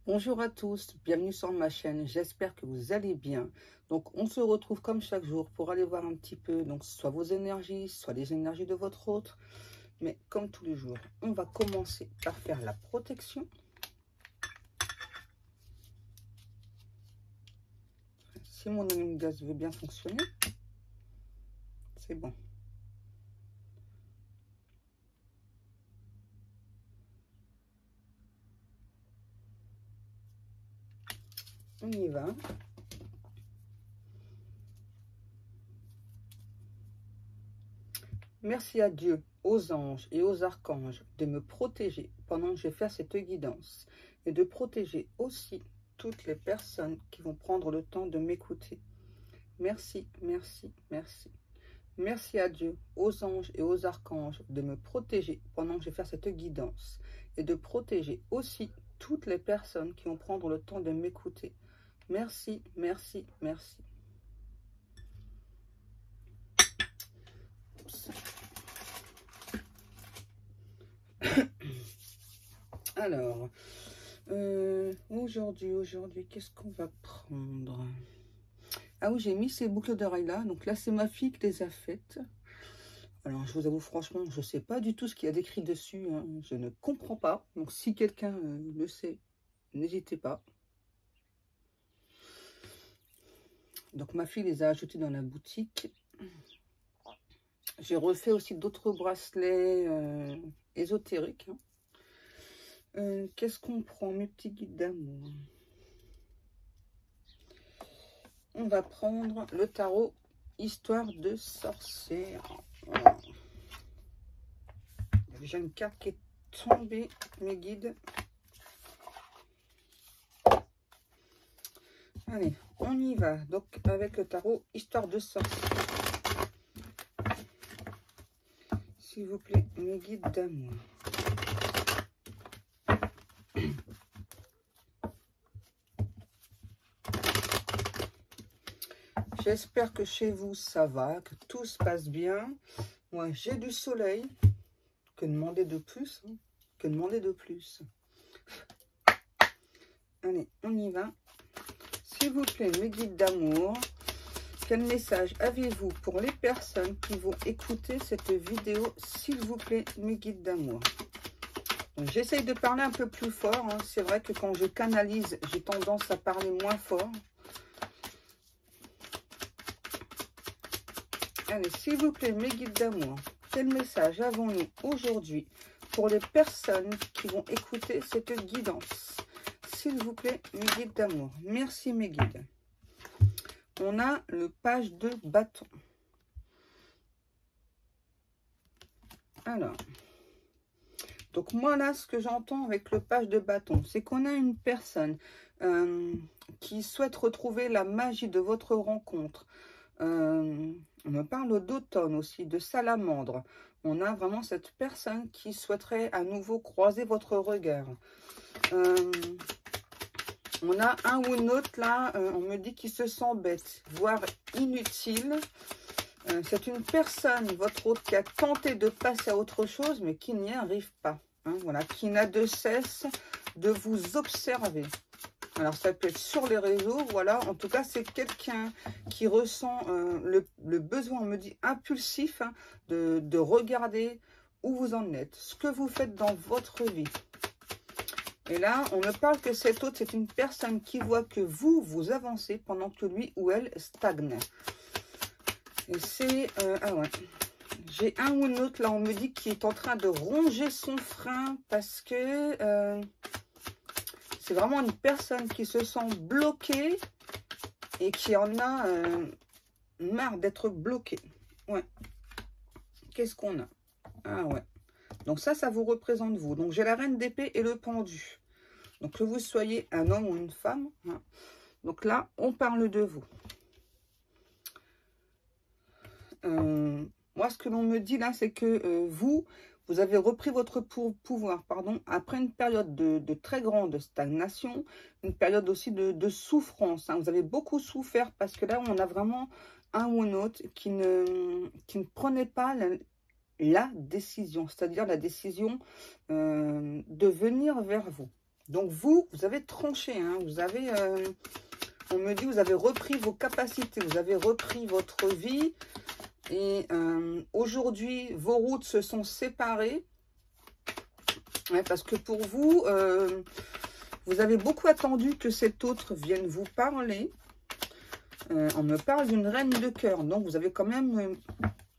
Bonjour à tous, bienvenue sur ma chaîne, j'espère que vous allez bien. Donc on se retrouve comme chaque jour pour aller voir un petit peu, donc soit vos énergies, soit les énergies de votre autre. Mais comme tous les jours, on va commencer par faire la protection. Si mon allume gaz veut bien fonctionner, c'est bon. On y va. Merci à Dieu, aux anges et aux archanges de me protéger pendant que je vais faire cette guidance et de protéger aussi toutes les personnes qui vont prendre le temps de m'écouter. Merci, merci, merci. Merci à Dieu, aux anges et aux archanges de me protéger pendant que je vais faire cette guidance et de protéger aussi toutes les personnes qui vont prendre le temps de m'écouter. Merci, merci, merci. Alors, aujourd'hui, qu'est-ce qu'on va prendre? Ah oui, j'ai mis ces boucles d'oreilles là. Donc là, c'est ma fille qui les a faites. Alors, je vous avoue franchement, je ne sais pas du tout ce qu'il y a d'écrit dessus. Hein. Je ne comprends pas. Donc, si quelqu'un le sait, n'hésitez pas. Donc, ma fille les a ajoutées dans la boutique. J'ai refait aussi d'autres bracelets ésotériques. Hein. Qu'est-ce qu'on prend? Mes petits guides d'amour. On va prendre le tarot Histoire de sorcière. Voilà. Il y a déjà une carte qui est tombée, mes guides. Allez, on y va. Donc, avec le tarot Histoire de sorcière. S'il vous plaît, mes guides d'amour. J'espère que chez vous, ça va, que tout se passe bien. Moi, j'ai du soleil. Que demander de plus, hein? Que demander de plus? Allez, on y va. S'il vous plaît, mes guides d'amour, quel message avez-vous pour les personnes qui vont écouter cette vidéo? S'il vous plaît, mes guides d'amour. J'essaye de parler un peu plus fort. Hein. C'est vrai que quand je canalise, j'ai tendance à parler moins fort. Allez, s'il vous plaît, mes guides d'amour, quel message avons-nous aujourd'hui pour les personnes qui vont écouter cette guidance? S'il vous plaît, mes guides d'amour. Merci, mes guides. On a le page de bâton. Alors, donc moi là, ce que j'entends avec le page de bâton, c'est qu'on a une personne qui souhaite retrouver la magie de votre rencontre. On me parle d'automne aussi, de salamandre. On a vraiment cette personne qui souhaiterait à nouveau croiser votre regard. On a un ou une autre là, on me dit qu'il se sent bête, voire inutile. C'est une personne, votre autre, qui a tenté de passer à autre chose, mais qui n'y arrive pas. Hein, voilà, qui n'a de cesse de vous observer. Alors, ça peut être sur les réseaux, voilà. En tout cas, c'est quelqu'un qui ressent le besoin, on me dit, impulsif, hein, de regarder où vous en êtes, ce que vous faites dans votre vie. Et là, on me parle que cet autre, c'est une personne qui voit que vous avancez pendant que lui ou elle stagne. Et c'est... ah ouais. J'ai un ou une autre, là, on me dit, qui est en train de ronger son frein parce que... c'est vraiment une personne qui se sent bloquée et qui en a marre d'être bloquée. Ouais. Qu'est-ce qu'on a? Ah ouais. Donc ça vous représente vous. Donc j'ai la reine d'épée et le pendu. Donc que vous soyez un homme ou une femme. Hein. Donc là, on parle de vous. Moi, ce que l'on me dit là, c'est que vous avez repris votre pouvoir, pardon, après une période de très grande stagnation, une période aussi de souffrance. Hein. Vous avez beaucoup souffert parce que là, on a vraiment un ou un autre qui ne prenait pas la décision, c'est-à-dire la décision de venir vers vous. Donc vous avez tranché, hein, vous avez, on me dit, vous avez repris vos capacités, vous avez repris votre vie. Et aujourd'hui, vos routes se sont séparées. Ouais, parce que pour vous, vous avez beaucoup attendu que cet autre vienne vous parler. On me parle d'une reine de cœur. Donc, vous avez quand même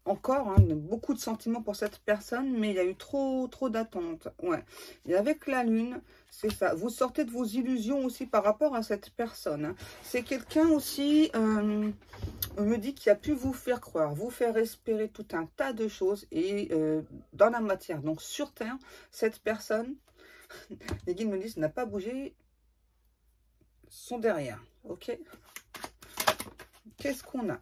encore beaucoup de sentiments pour cette personne. Mais il y a eu trop d'attentes. Ouais. Et avec la lune, c'est ça. Vous sortez de vos illusions aussi par rapport à cette personne. Hein. C'est quelqu'un aussi, on me dit, qui a pu vous faire croire, vous faire espérer tout un tas de choses. Et dans la matière, donc sur Terre, cette personne, les guides me disent, n'a pas bougé son derrière. Ok. Qu'est-ce qu'on a?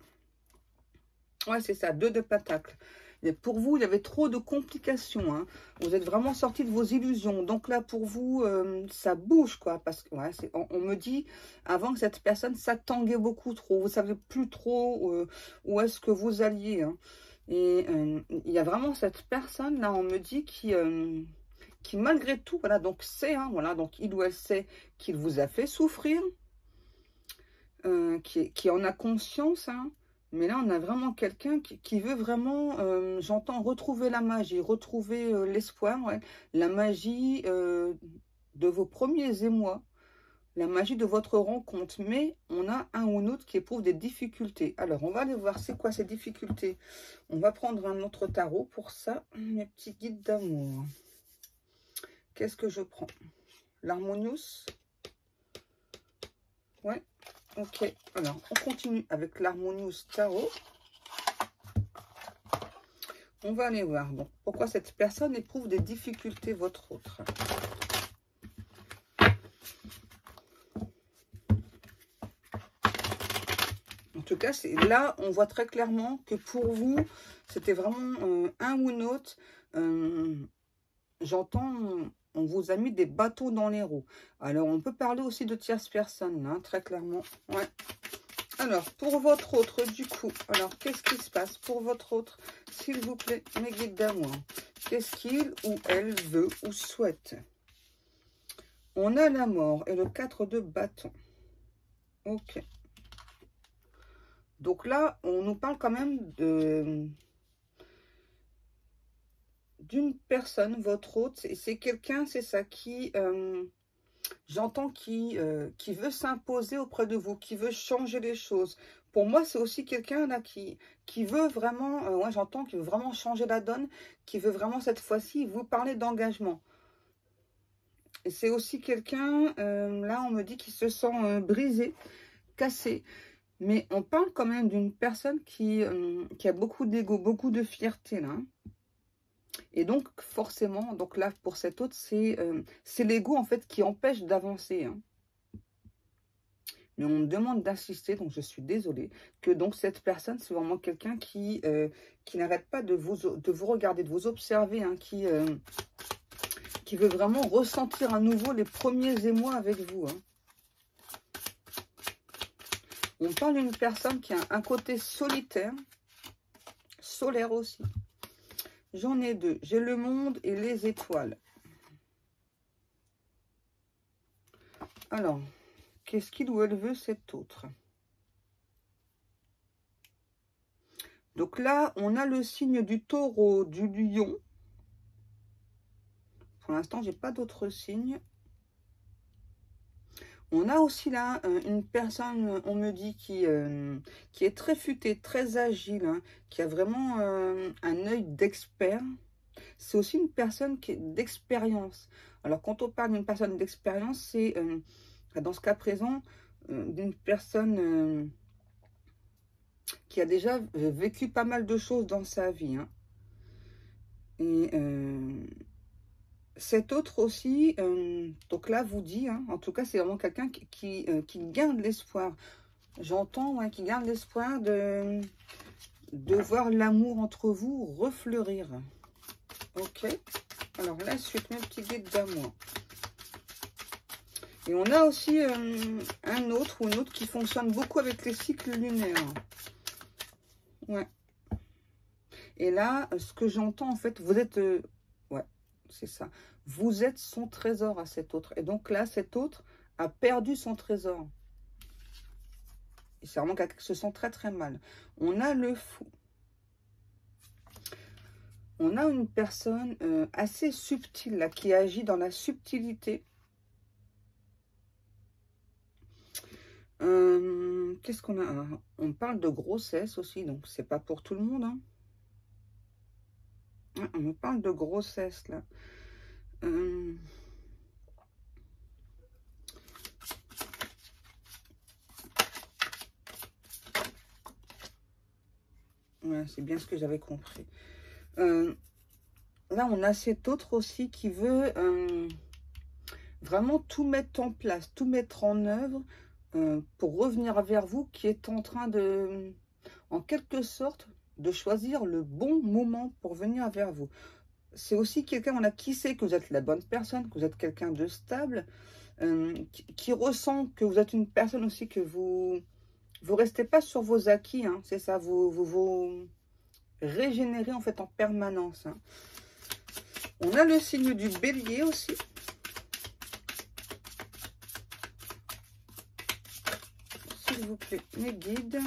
Ouais, c'est ça, 2 de Pentacle. Et pour vous, il y avait trop de complications. Hein. Vous êtes vraiment sorti de vos illusions. Donc là, pour vous, ça bouge, quoi. Parce que ouais, on me dit, avant que cette personne, ça tanguait beaucoup trop. Vous ne savez plus trop où est-ce que vous alliez. Hein. Et il y a vraiment cette personne, là, on me dit, qui malgré tout, voilà, donc c'est, hein, voilà, donc il ou elle sait qu'il vous a fait souffrir. Qui en a conscience, hein, mais là on a vraiment quelqu'un qui veut vraiment, j'entends, retrouver la magie, retrouver l'espoir, ouais, la magie de vos premiers émois, la magie de votre rencontre, mais on a un ou l'autre qui éprouve des difficultés. Alors on va aller voir c'est quoi ces difficultés. On va prendre un autre tarot pour ça, mes petits guides d'amour. Qu'est-ce que je prends? L'Harmonious. Ouais. Ok, alors on continue avec l'Harmonious Tarot. On va aller voir donc pourquoi cette personne éprouve des difficultés, votre autre. En tout cas, là, on voit très clairement que pour vous, c'était vraiment un ou une autre. J'entends... On vous a mis des bateaux dans les roues. Alors, on peut parler aussi de tierces personnes, hein, très clairement. Ouais. Alors, pour votre autre, du coup, alors, qu'est-ce qui se passe pour votre autre, s'il vous plaît, mes guides d'amour? Qu'est-ce qu'il ou elle veut ou souhaite? On a la mort et le 4 de bâton. Ok. Donc là, on nous parle quand même d'une personne, votre hôte, et c'est quelqu'un, c'est ça, qui, j'entends, qui veut s'imposer auprès de vous, qui veut changer les choses. Pour moi, c'est aussi quelqu'un là qui veut vraiment, ouais, j'entends, qui veut vraiment changer la donne, qui veut vraiment cette fois-ci vous parler d'engagement. Et c'est aussi quelqu'un, là, on me dit qu'il se sent brisé, cassé. Mais on parle quand même d'une personne qui a beaucoup d'ego, beaucoup de fierté, là. Et donc, forcément, donc là, pour cet autre, c'est l'ego, en fait, qui empêche d'avancer. Hein. Mais on me demande d'insister, donc je suis désolée, que donc cette personne, c'est vraiment quelqu'un qui n'arrête pas de vous regarder, de vous observer, hein, qui veut vraiment ressentir à nouveau les premiers émois avec vous. Hein. On parle d'une personne qui a un côté solitaire, solaire aussi. J'en ai 2. J'ai le monde et les étoiles. Alors, qu'est-ce qu'il ou elle veut, cet autre? Donc là, on a le signe du taureau, du lion. Pour l'instant, j'ai pas d'autres signes. On a aussi là une personne, on me dit, qui est très futée, très agile, hein, qui a vraiment un œil d'expert. C'est aussi une personne qui est d'expérience. Alors, quand on parle d'une personne d'expérience, c'est, dans ce cas présent, d'une personne qui a déjà vécu pas mal de choses dans sa vie. Hein. Et... cet autre aussi, donc là, vous dit, hein, en tout cas, c'est vraiment quelqu'un qui garde l'espoir. J'entends, ouais, qui garde l'espoir de voir l'amour entre vous refleurir. Ok. Alors, la suite, mes petits guides d'amour. Et on a aussi un autre ou une autre qui fonctionne beaucoup avec les cycles lunaires. Ouais. Et là, ce que j'entends, en fait, vous êtes... ouais. C'est ça. vous êtes son trésor à cet autre. Et donc là, cet autre a perdu son trésor. Et c'est vraiment quelqu'un qui se sent très très mal. On a le fou. On a une personne assez subtile, là, qui agit dans la subtilité. Qu'est-ce qu'on a? On parle de grossesse aussi, donc c'est pas pour tout le monde. Hein. On me parle de grossesse, là. Ouais, c'est bien ce que j'avais compris. Là, on a cet autre aussi qui veut vraiment tout mettre en place, tout mettre en œuvre pour revenir vers vous, qui est en train de, en quelque sorte, de choisir le bon moment pour venir vers vous. C'est aussi quelqu'un, on a qui sait que vous êtes la bonne personne, que vous êtes quelqu'un de stable, qui ressent que vous êtes une personne aussi que vous restez pas sur vos acquis, hein, c'est ça, vous régénérez en fait en permanence. Hein. On a le signe du bélier aussi. S'il vous plaît, mes guides.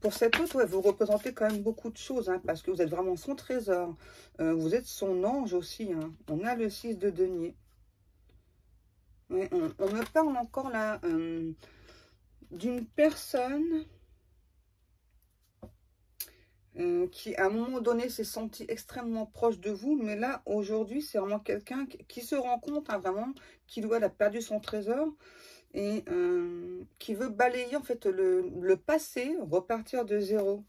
Pour cet autre, ouais, vous représentez quand même beaucoup de choses, hein, parce que vous êtes vraiment son trésor. Vous êtes son ange aussi. Hein. On a le 6 de denier. Ouais, on me parle encore là d'une personne qui, à un moment donné, s'est senti extrêmement proche de vous. Mais là, aujourd'hui, c'est vraiment quelqu'un qui se rend compte, hein, vraiment, qu'il ou elle a perdu son trésor. Et qui veut balayer en fait le passé, repartir de zéro.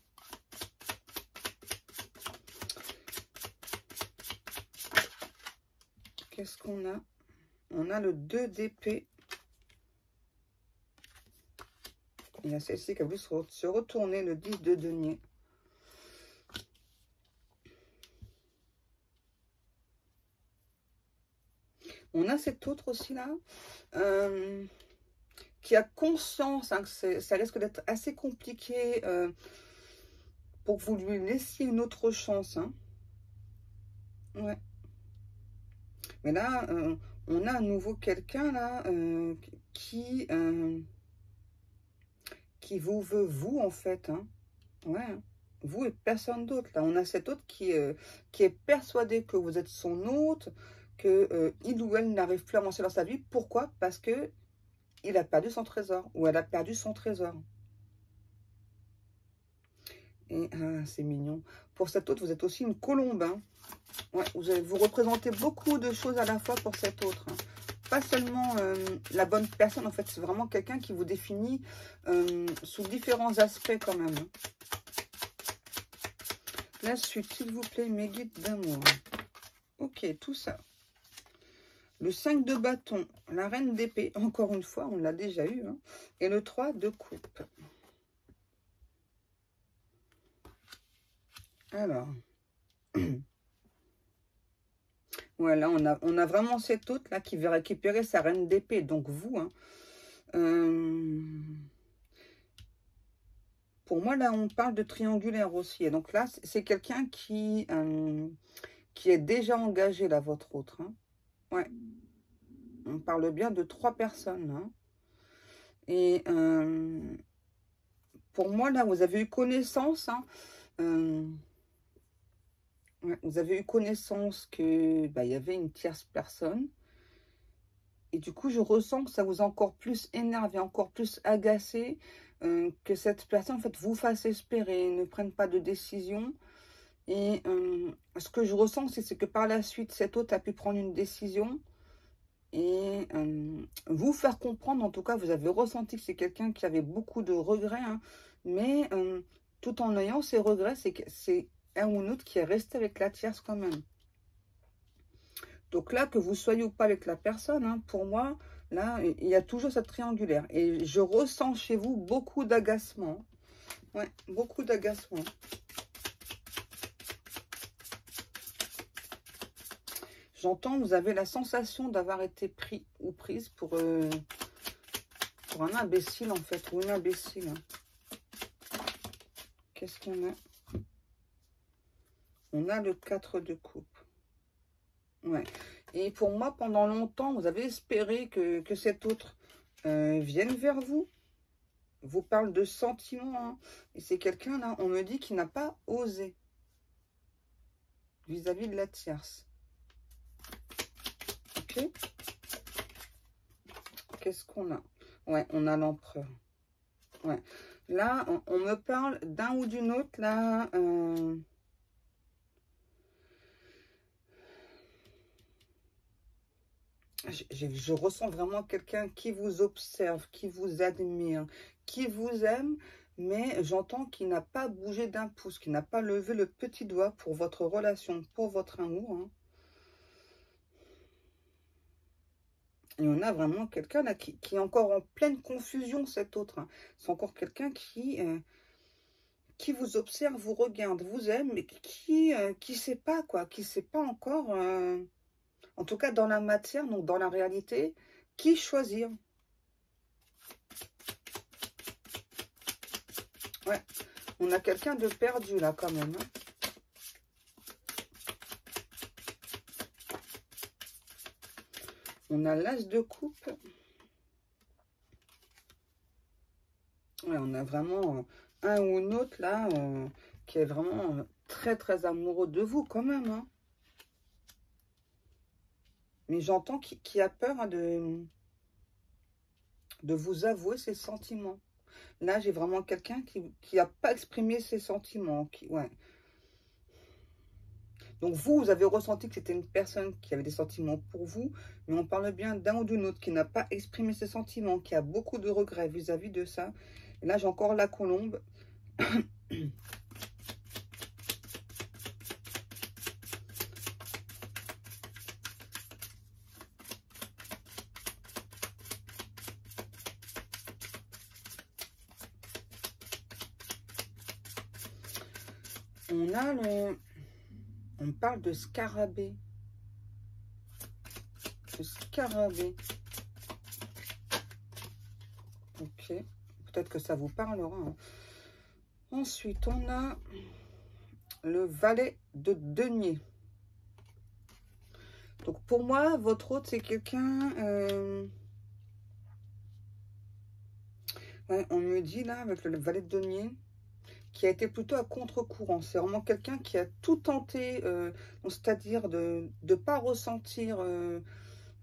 Qu'est-ce qu'on a? On a le 2 d'épée. Il y a celle-ci qui a voulu se retourner, le 10 de denier. On a cet autre aussi là. Qui a conscience hein, que ça risque d'être assez compliqué pour que vous lui laissiez une autre chance. Hein. Ouais. Mais là, on a à nouveau quelqu'un là qui vous veut, vous, en fait. Hein. Ouais. Hein. Vous et personne d'autre. Là, on a cet autre qui est persuadé que vous êtes son hôte, que il ou elle n'arrive plus à avancer dans sa vie. Pourquoi? Parce que il a perdu son trésor, ou elle a perdu son trésor. Et c'est mignon. Pour cet autre, vous êtes aussi une colombe. Hein. Ouais, vous représentez beaucoup de choses à la fois pour cet autre. Hein. Pas seulement la bonne personne, en fait, c'est vraiment quelqu'un qui vous définit sous différents aspects quand même. Hein. La suite, s'il vous plaît, mes guides d'amour. Ok, tout ça. Le 5 de bâton, la reine d'épée, encore une fois, on l'a déjà eu. Hein, et le 3 de coupe. Alors, voilà, on a vraiment cet autre là qui veut récupérer sa reine d'épée, donc vous. Hein, pour moi, là, on parle de triangulaire aussi. Et donc là, c'est quelqu'un qui est déjà engagé, là, votre autre. Hein. Ouais. On parle bien de 3 personnes. Hein. Et pour moi, là, vous avez eu connaissance. Hein, ouais, vous avez eu connaissance que il y avait une tierce personne. Et du coup, je ressens que ça vous a encore plus énervé, encore plus agacé, que cette personne, en fait, vous fasse espérer, ne prenne pas de décision. Et ce que je ressens, c'est que par la suite, cet autre a pu prendre une décision et vous faire comprendre, en tout cas, vous avez ressenti que c'est quelqu'un qui avait beaucoup de regrets, hein, mais tout en ayant ces regrets, c'est un ou un autre qui est resté avec la tierce quand même. Donc là, que vous soyez ou pas avec la personne, hein, pour moi, là, il y a toujours cette triangulaire. Et je ressens chez vous beaucoup d'agacement. Ouais, beaucoup d'agacement. J'entends, vous avez la sensation d'avoir été pris ou prise pour un imbécile, en fait, ou une imbécile. Qu'est-ce qu'on a? On a le 4 de coupe. Ouais. Et pour moi, pendant longtemps, vous avez espéré que cet autre vienne vers vous. Vous parle de sentiments. Hein. Et c'est quelqu'un, là, on me dit qu'il n'a pas osé vis-à-vis de la tierce. Ok. Qu'est-ce qu'on a? Ouais, on a l'empereur. Ouais. Là, on me parle d'un ou d'une autre, là. Je ressens vraiment quelqu'un qui vous observe, qui vous admire, qui vous aime, mais j'entends qu'il n'a pas bougé d'un pouce, qu'il n'a pas levé le petit doigt pour votre relation, pour votre amour. Hein. Et on a vraiment quelqu'un là qui est encore en pleine confusion, cet autre. Hein. C'est encore quelqu'un qui vous observe, vous regarde, vous aime, mais qui sait pas, quoi, qui sait pas encore, en tout cas dans la matière, donc dans la réalité, qui choisir. Ouais, on a quelqu'un de perdu là quand même. Hein. On a l'as de coupe. Ouais, on a vraiment un ou une autre là qui est vraiment très très amoureux de vous quand même. Hein. Mais j'entends qu'il a peur hein, de vous avouer ses sentiments. Là, j'ai vraiment quelqu'un qui n'a pas exprimé ses sentiments. Ouais. Donc, vous avez ressenti que c'était une personne qui avait des sentiments pour vous, mais on parle bien d'un ou d'une autre qui n'a pas exprimé ses sentiments, qui a beaucoup de regrets vis-à-vis de ça. Et là, j'ai encore la colombe. On a le... On parle de scarabée. Le scarabée. Ok. Peut-être que ça vous parlera. Hein. Ensuite, on a le valet de denier. Donc, pour moi, votre hôte, c'est quelqu'un... Ouais, on me dit, là, avec le valet de denier, qui a été plutôt à contre-courant. C'est vraiment quelqu'un qui a tout tenté, c'est-à-dire de ne pas ressentir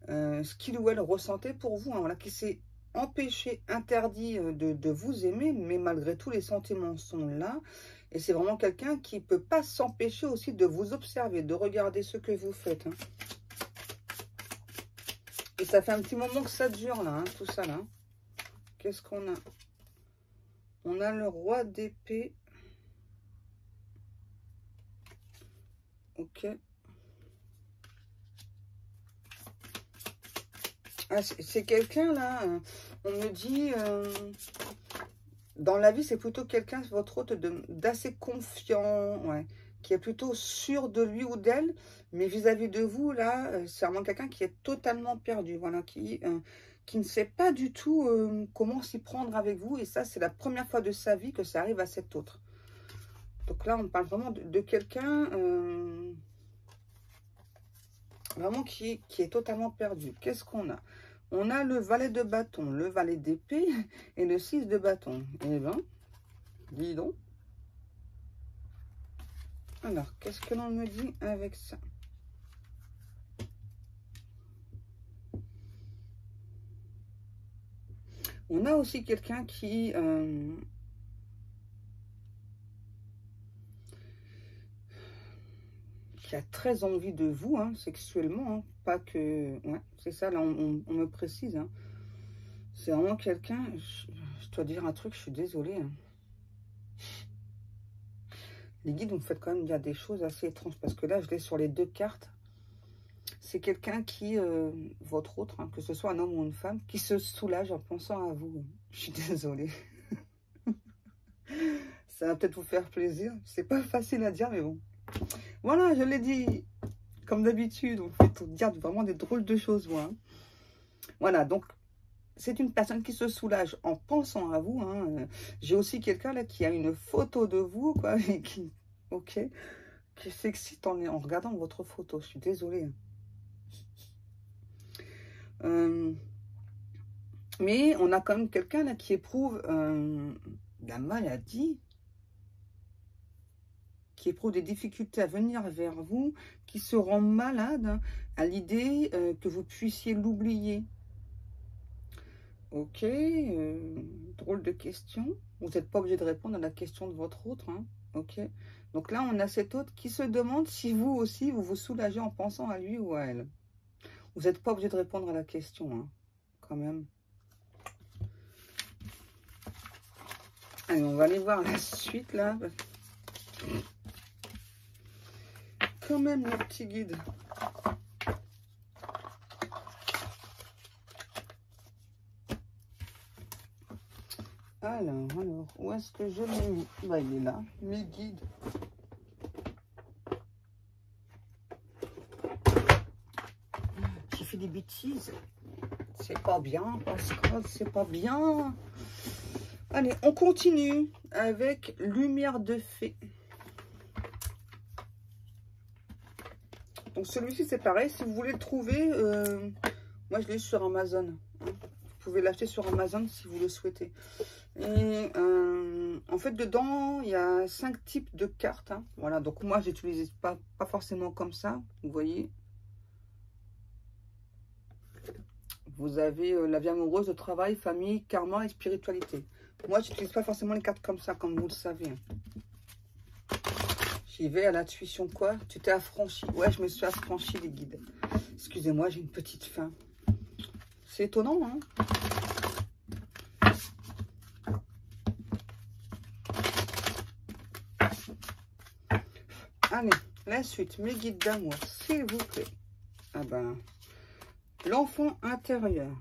ce qu'il ou elle ressentait pour vous. Hein, voilà, qui s'est empêché, interdit de vous aimer, mais malgré tout, les sentiments sont là. Et c'est vraiment quelqu'un qui ne peut pas s'empêcher aussi de vous observer, de regarder ce que vous faites. Hein. Et ça fait un petit moment que ça dure, là, hein, tout ça, là. Qu'est-ce qu'on a? On a le roi d'épée. Ok. Ah, c'est quelqu'un, là, on me dit... dans la vie, c'est plutôt quelqu'un, votre hôte, d'assez confiant, ouais, qui est plutôt sûr de lui ou d'elle, mais vis-à-vis de vous, là, c'est vraiment quelqu'un qui est totalement perdu, voilà, qui ne sait pas du tout comment s'y prendre avec vous, et ça, c'est la première fois de sa vie que ça arrive à cet autre. Donc là, on parle vraiment de quelqu'un vraiment qui est totalement perdu. Qu'est-ce qu'on a? On a le valet de bâton, le valet d'épée et le 6 de bâton. Eh bien, dis donc. Alors, qu'est-ce que l'on me dit avec ça? On a aussi quelqu'un qui a très envie de vous, hein, sexuellement. Hein, pas que... Ouais, c'est ça, là, on me précise. Hein. C'est vraiment quelqu'un... Je dois dire un truc, je suis désolée. Hein. Les guides, vous me faites quand même dire des choses assez étranges. Parce que là, je l'ai sur les deux cartes. C'est quelqu'un qui, votre autre, hein, que ce soit un homme ou une femme, qui se soulage en pensant à vous. Je suis désolée. Ça va peut-être vous faire plaisir. C'est pas facile à dire, mais bon. Voilà, je l'ai dit. Comme d'habitude, on fait dire vraiment des drôles de choses, moi. Hein. Voilà, donc, c'est une personne qui se soulage en pensant à vous. Hein. J'ai aussi quelqu'un là qui a une photo de vous, quoi, et qui s'excite en regardant votre photo. Je suis désolée. Hein. Mais on a quand même quelqu'un là qui éprouve la maladie, qui éprouve des difficultés à venir vers vous, qui se rend malade hein, à l'idée que vous puissiez l'oublier. Ok, drôle de question. Vous n'êtes pas obligé de répondre à la question de votre autre. Hein. Ok, donc là on a cet autre qui se demande si vous aussi vous vous soulagez en pensant à lui ou à elle. Vous n'êtes pas obligé de répondre à la question, hein, quand même. Allez, on va aller voir la suite là. Quand même, le petit guide. Alors, où est-ce que je l'ai mis? Bah, il est là, mes guides. J'ai fait des bêtises. C'est pas bien, Pascal, c'est pas bien. Allez, on continue avec Lumière de Fée. Donc celui-ci, c'est pareil. Si vous voulez le trouver, moi je l'ai sur Amazon. Hein. Vous pouvez l'acheter sur Amazon si vous le souhaitez. Et en fait, dedans, il y a 5 types de cartes. Hein. Voilà, donc moi, je n'utilise pas forcément comme ça. Vous voyez. Vous avez la vie amoureuse, le travail, famille, karma et spiritualité. Moi, je n'utilise pas forcément les cartes comme ça, comme vous le savez. J'y vais à l'intuition, quoi. Tu t'es affranchi. Ouais, je me suis affranchi, les guides. Excusez-moi, j'ai une petite faim. C'est étonnant, hein. Allez, la suite, mes guides d'amour, s'il vous plaît. Ah ben, l'enfant intérieur.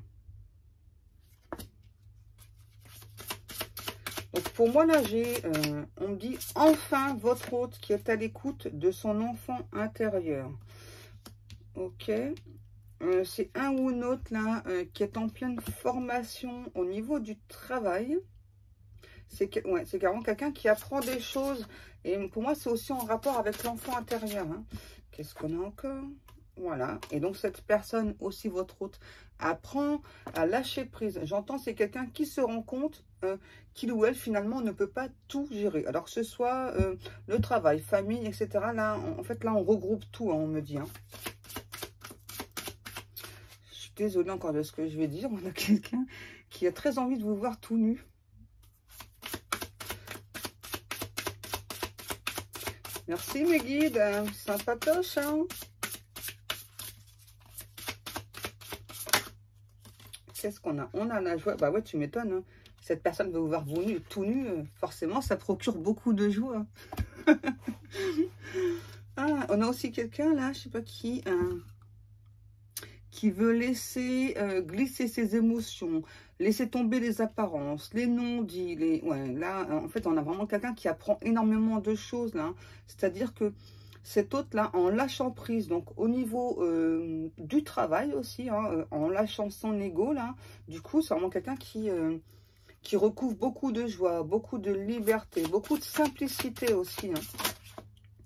Donc pour moi, là, on me dit enfin votre hôte qui est à l'écoute de son enfant intérieur. Ok. C'est un ou une autre, là, qui est en pleine formation au niveau du travail. C'est carrément quelqu'un qui apprend des choses. Et pour moi, c'est aussi en rapport avec l'enfant intérieur. Hein. Qu'est-ce qu'on a encore? Voilà. Et donc, cette personne, aussi votre hôte, apprend à lâcher prise. J'entends, c'est quelqu'un qui se rend compte qu'il ou elle, finalement, ne peut pas tout gérer. Alors que ce soit le travail, famille, etc. Là, en fait, là, on regroupe tout, hein, on me dit. Hein. Je suis désolée encore de ce que je vais dire. On a quelqu'un qui a très envie de vous voir tout nu. Merci mes guides, sympatoche, hein. Qu'est-ce qu'on a? On a la joie. Bah ouais, tu m'étonnes. Hein. Cette personne veut vous voir vous nu, tout nu. Forcément, ça procure beaucoup de joie. Ah, on a aussi quelqu'un là, je sais pas qui veut laisser glisser ses émotions, laisser tomber les apparences, les non-dits. Ouais, là, en fait, on a vraiment quelqu'un qui apprend énormément de choses là. C'est-à-dire que cet hôte-là, en lâchant prise, donc au niveau du travail aussi, hein, en lâchant son ego, là, du coup, c'est vraiment quelqu'un qui recouvre beaucoup de joie, beaucoup de liberté, beaucoup de simplicité aussi. Hein.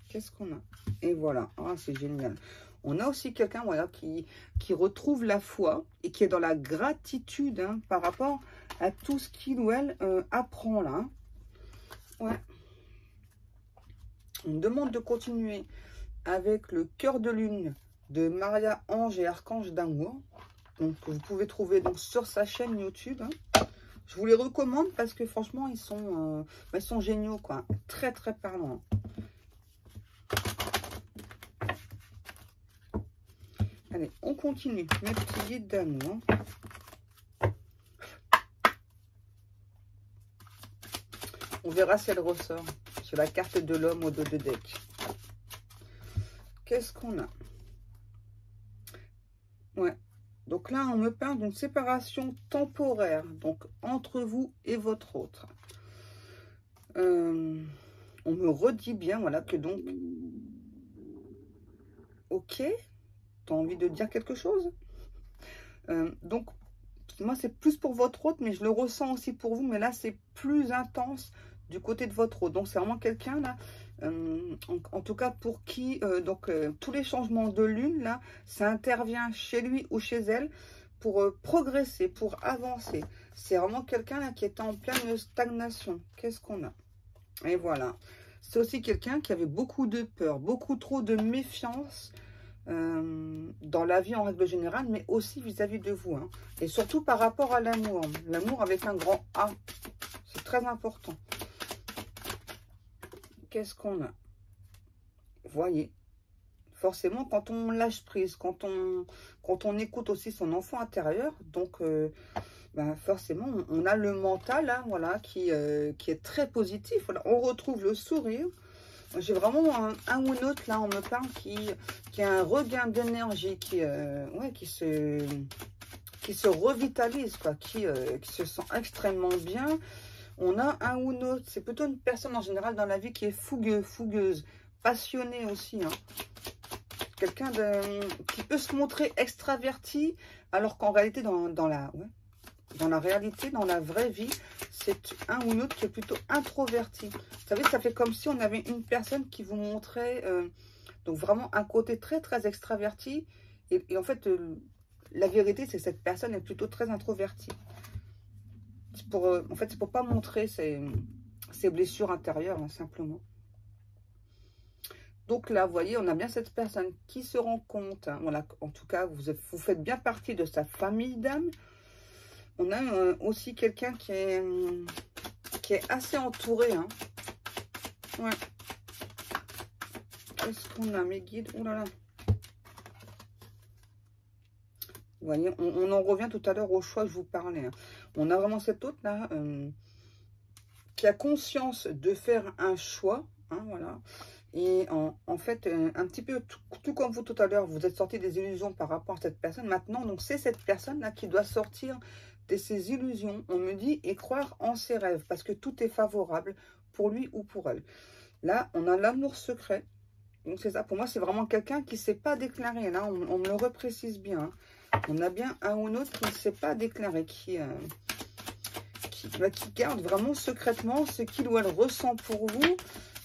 Qu'est-ce qu'on a? Et voilà, ah, c'est génial. On a aussi quelqu'un voilà, qui retrouve la foi et qui est dans la gratitude hein, par rapport à tout ce qu'il ou elle apprend là. Hein. Ouais. On me demande de continuer avec le cœur de lune de Maria Ange et Archange d'amour. Donc vous pouvez trouver donc sur sa chaîne YouTube. Hein. Je vous les recommande parce que franchement ils sont géniaux quoi. Très très parlants. Allez, on continue. Mes petits guides d'amour. On verra si elle ressort. Sur la carte de l'homme au dos de deck. Qu'est-ce qu'on a? Ouais. Donc là, on me parle d'une séparation temporaire. Donc, entre vous et votre autre. On me redit bien, voilà, que donc... Ok. T'as envie de dire quelque chose? Donc, moi, c'est plus pour votre autre, mais je le ressens aussi pour vous. Mais là, c'est plus intense du côté de votre autre. Donc, c'est vraiment quelqu'un, là, en tout cas, pour qui, tous les changements de lune, là, ça intervient chez lui ou chez elle pour progresser, pour avancer. C'est vraiment quelqu'un là qui est en pleine stagnation. Qu'est-ce qu'on a? Et voilà. C'est aussi quelqu'un qui avait beaucoup de peur, beaucoup trop de méfiance dans la vie en règle générale, mais aussi vis-à-vis de vous. Hein. Et surtout par rapport à l'amour. L'amour avec un grand A. C'est très important. Qu'est-ce qu'on a? Voyez. Forcément, quand on lâche prise, quand on écoute aussi son enfant intérieur, donc ben forcément, on a le mental hein, voilà, qui est très positif. Voilà. On retrouve le sourire. J'ai vraiment un ou un autre, là, on me parle, qui a un regain d'énergie, ouais, qui se revitalise, quoi, qui se sent extrêmement bien. On a un ou un autre, c'est plutôt une personne en général dans la vie qui est fougueuse, passionnée aussi. Hein. Quelqu'un qui peut se montrer extraverti, alors qu'en réalité, dans la réalité, dans la vraie vie, c'est un ou une autre qui est plutôt introverti. Vous savez, ça fait comme si on avait une personne qui vous montrait donc vraiment un côté très très extraverti. Et en fait, la vérité, c'est que cette personne est plutôt très introvertie. En fait, c'est pour pas montrer ses blessures intérieures, hein, simplement. Donc là, vous voyez, on a bien cette personne qui se rend compte. Hein, voilà, en tout cas, vous faites bien partie de sa famille d'âme. On a aussi quelqu'un qui est assez entouré. Hein. Ouais. Qu'est-ce qu'on a, mes guides? Oh là là. Vous voyez, on en revient tout à l'heure au choix que je vous parlais. Hein. On a vraiment cet autre là qui a conscience de faire un choix. Hein, voilà. Et en fait, un petit peu tout comme vous tout à l'heure, vous êtes sorti des illusions par rapport à cette personne. Maintenant, donc c'est cette personne-là qui doit sortir de ses illusions, on me dit, et croire en ses rêves, parce que tout est favorable pour lui ou pour elle. Là, on a l'amour secret. Donc c'est ça, pour moi, c'est vraiment quelqu'un qui ne s'est pas déclaré. Là, on me le reprécise bien. Hein. On a bien un ou l'autre qui ne s'est pas déclaré, qui garde vraiment secrètement ce qu'il ou elle ressent pour vous.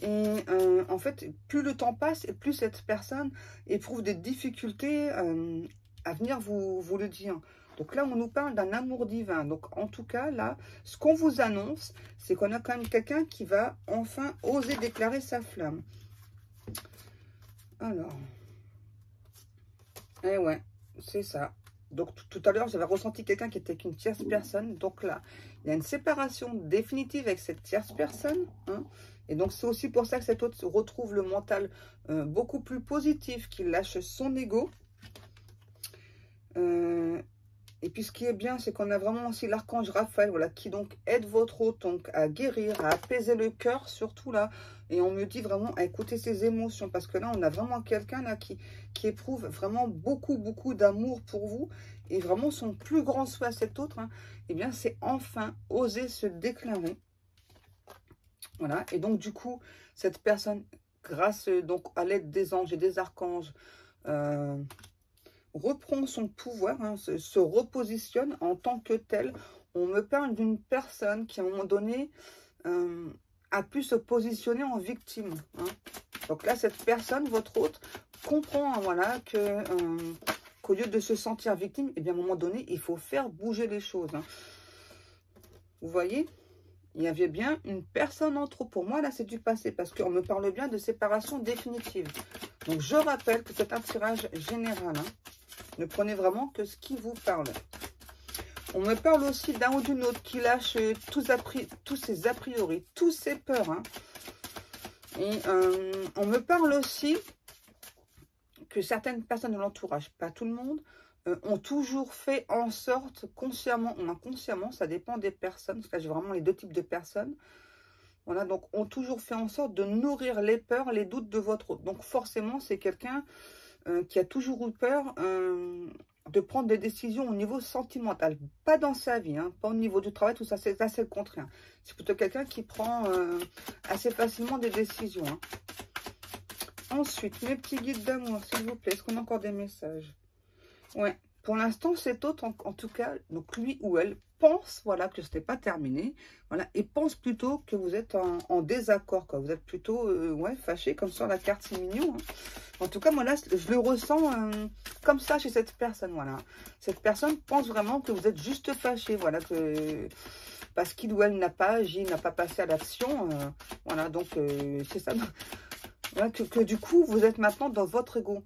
Et en fait, plus le temps passe, et plus cette personne éprouve des difficultés à venir vous le dire. Donc là, on nous parle d'un amour divin. Donc en tout cas, là, ce qu'on vous annonce, c'est qu'on a quand même quelqu'un qui va enfin oser déclarer sa flamme. Alors, eh ouais, c'est ça. Donc tout à l'heure, j'avais ressenti quelqu'un qui était qu'une tierce personne. Donc là, il y a une séparation définitive avec cette tierce personne. Hein. Et donc c'est aussi pour ça que cet autre retrouve le mental beaucoup plus positif, qu'il lâche son ego. Et puis ce qui est bien, c'est qu'on a vraiment aussi l'archange Raphaël, voilà, qui donc aide votre hôte donc à guérir, à apaiser le cœur, surtout là. Et on me dit vraiment à écouter ses émotions, parce que là, on a vraiment quelqu'un là qui éprouve vraiment beaucoup d'amour pour vous. Et vraiment son plus grand souhait à cet autre, hein, eh bien, c'est enfin oser se déclarer. Voilà. Et donc du coup, cette personne, grâce donc à l'aide des anges et des archanges, reprend son pouvoir, hein, se repositionne en tant que tel. On me parle d'une personne qui, à un moment donné, a pu se positionner en victime. Hein. Donc là, cette personne, votre hôte, comprend hein, voilà, qu'au lieu de se sentir victime, eh bien, à un moment donné, il faut faire bouger les choses. Hein. Vous voyez ? Il y avait bien une personne en trop. Pour moi, là, c'est du passé, parce qu'on me parle bien de séparation définitive. Donc, je rappelle que c'est un tirage général. Hein. Ne prenez vraiment que ce qui vous parle. On me parle aussi d'un ou d'une autre qui lâche tous ses a priori, tous ses peurs. Hein. Et on me parle aussi que certaines personnes de l'entourage, pas tout le monde, ont toujours fait en sorte, consciemment ou inconsciemment, ça dépend des personnes, parce que là j'ai vraiment les deux types de personnes, voilà, donc ont toujours fait en sorte de nourrir les peurs, les doutes de votre hôte. Donc forcément, c'est quelqu'un qui a toujours eu peur de prendre des décisions au niveau sentimental, pas dans sa vie, hein, pas au niveau du travail, tout ça, c'est assez le contraire. C'est plutôt quelqu'un qui prend assez facilement des décisions. Hein. Ensuite, mes petits guides d'amour, s'il vous plaît, est-ce qu'on a encore des messages? Ouais, pour l'instant, cet autre, en tout cas, donc lui ou elle, pense, voilà, que ce n'est pas terminé, voilà, et pense plutôt que vous êtes en désaccord, quoi. Vous êtes plutôt, ouais, fâché, comme sur la carte, c'est mignon, hein. En tout cas, moi, là, je le ressens comme ça chez cette personne, voilà. Cette personne pense vraiment que vous êtes juste fâché, voilà, que parce qu'il ou elle n'a pas agi, n'a pas passé à l'action, voilà, donc c'est ça. Voilà, que du coup, vous êtes maintenant dans votre ego,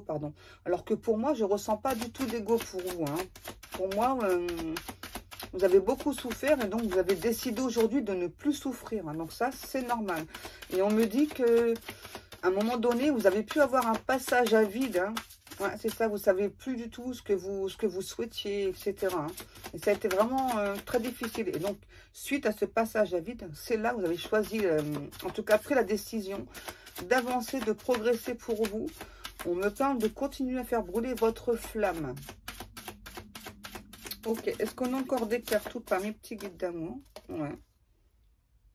pardon. Alors que pour moi, je ne ressens pas du tout d'ego pour vous, hein. Pour moi, vous avez beaucoup souffert et donc vous avez décidé aujourd'hui de ne plus souffrir, hein. Donc ça, c'est normal. Et on me dit que à un moment donné, vous avez pu avoir un passage à vide, hein. Ouais, c'est ça, vous savez plus du tout ce que vous souhaitiez, etc., hein. Et ça a été vraiment très difficile. Et donc, suite à ce passage à vide, c'est là que vous avez choisi, en tout cas pris la décision d'avancer, de progresser pour vous. On me parle de continuer à faire brûler votre flamme. Ok, est-ce qu'on a encore des cartes ou pas, mes petits guides d'amour? Ouais.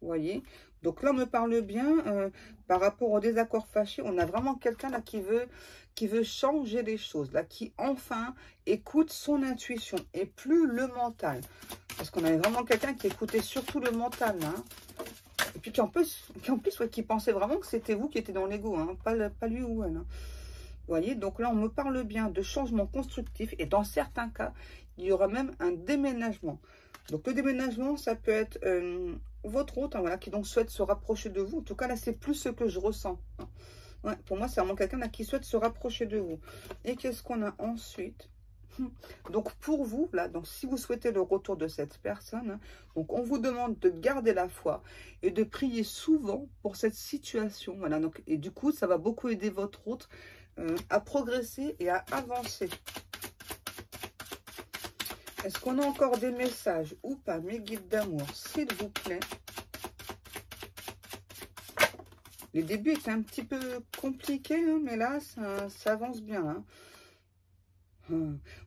Vous voyez? Donc là, on me parle bien par rapport au désaccord fâché. On a vraiment quelqu'un là qui veut changer les choses, là, qui enfin écoute son intuition et plus le mental. Parce qu'on avait vraiment quelqu'un qui écoutait surtout le mental, hein. Et puis qui en plus ouais, qui pensait vraiment que c'était vous qui étiez dans l'ego, hein, pas lui ou elle, hein. Vous voyez, donc là, on me parle bien de changement constructif. Et dans certains cas, il y aura même un déménagement. Donc le déménagement, ça peut être votre hôte, hein, voilà, qui donc souhaite se rapprocher de vous. En tout cas, là, c'est plus ce que je ressens, hein. Ouais, pour moi, c'est vraiment quelqu'un là qui souhaite se rapprocher de vous. Et qu'est-ce qu'on a ensuite? Donc pour vous, là, donc si vous souhaitez le retour de cette personne, hein, donc on vous demande de garder la foi et de prier souvent pour cette situation. Voilà, donc, et du coup, ça va beaucoup aider votre hôte à progresser et à avancer. Est-ce qu'on a encore des messages ou pas, mes guides d'amour, s'il vous plaît? Les débuts étaient un petit peu compliqués, hein, mais là, ça avance bien, hein.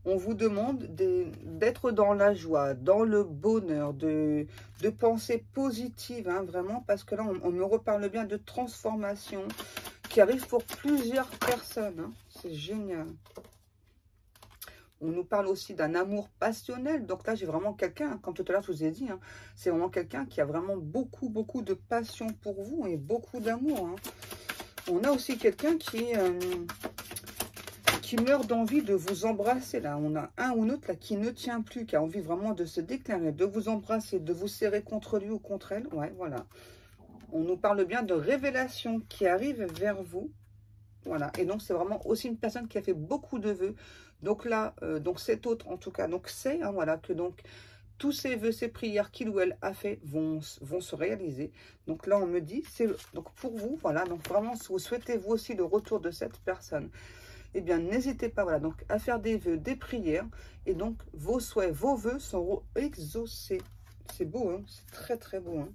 On vous demande d'être dans la joie, dans le bonheur, de penser positive, hein, vraiment, parce que là, on me reparle bien de transformation qui arrive pour plusieurs personnes, hein. C'est génial. On nous parle aussi d'un amour passionnel. Donc là, j'ai vraiment quelqu'un, comme tout à l'heure, je vous ai dit, hein, c'est vraiment quelqu'un qui a vraiment beaucoup, beaucoup de passion pour vous et beaucoup d'amour, hein. On a aussi quelqu'un qui meurt d'envie de vous embrasser. Là, on a un ou l'autre là qui ne tient plus, qui a envie vraiment de se déclarer, de vous embrasser, de vous serrer contre lui ou contre elle. Ouais, voilà. On nous parle bien de révélation qui arrive vers vous. Voilà, et donc c'est vraiment aussi une personne qui a fait beaucoup de vœux. Donc là, donc cet autre en tout cas, donc c'est, hein, voilà, que donc tous ces vœux, ces prières qu'il ou elle a fait vont se réaliser. Donc là, on me dit, c'est donc pour vous, voilà, donc vraiment, si vous souhaitez vous aussi le retour de cette personne, eh bien, n'hésitez pas, voilà, donc à faire des vœux, des prières, et donc vos souhaits, vos vœux seront exaucés. C'est beau, hein, c'est très, très beau, hein.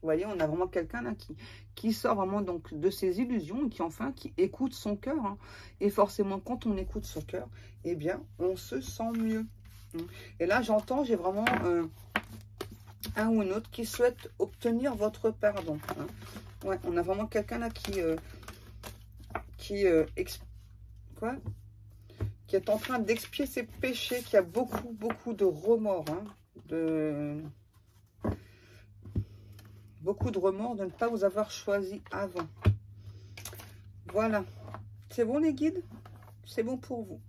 Vous voyez, on a vraiment quelqu'un là qui sort vraiment donc de ses illusions et qui écoute son cœur, hein. Et forcément, quand on écoute son cœur, eh bien, on se sent mieux. Et là, j'ai vraiment un ou une autre qui souhaite obtenir votre pardon, hein. Ouais, on a vraiment quelqu'un là qui est en train d'expier ses péchés, qui a beaucoup, beaucoup de remords, hein, beaucoup de remords de ne pas vous avoir choisi avant. Voilà. C'est bon les guides? C'est bon pour vous.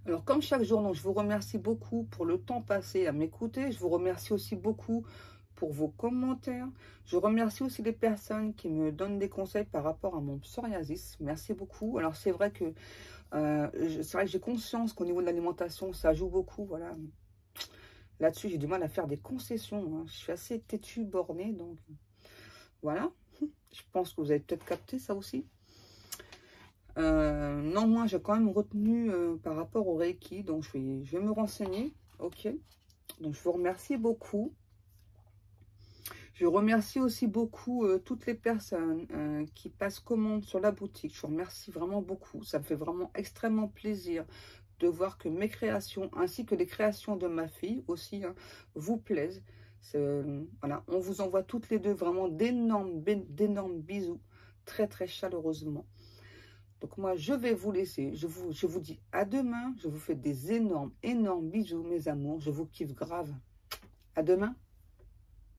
Alors comme chaque jour, donc, je vous remercie beaucoup pour le temps passé à m'écouter. Je vous remercie aussi beaucoup pour vos commentaires. Je remercie aussi les personnes qui me donnent des conseils par rapport à mon psoriasis. Merci beaucoup. Alors c'est vrai que j'ai conscience qu'au niveau de l'alimentation, ça joue beaucoup. Voilà. Là-dessus, j'ai du mal à faire des concessions, hein. Je suis assez têtue, bornée, donc voilà. Je pense que vous avez peut-être capté ça aussi. Non, moi, j'ai quand même retenu par rapport au Reiki, donc je vais me renseigner. Ok. Donc, je vous remercie beaucoup. Je remercie aussi beaucoup toutes les personnes qui passent commande sur la boutique. Je vous remercie vraiment beaucoup. Ça me fait vraiment extrêmement plaisir de voir que mes créations, ainsi que les créations de ma fille aussi, hein, vous plaisent. Voilà, on vous envoie toutes les deux vraiment d'énormes bisous, très très chaleureusement. Donc moi, je vais vous laisser. Je vous dis à demain. Je vous fais des énormes, énormes bisous, mes amours. Je vous kiffe grave. À demain.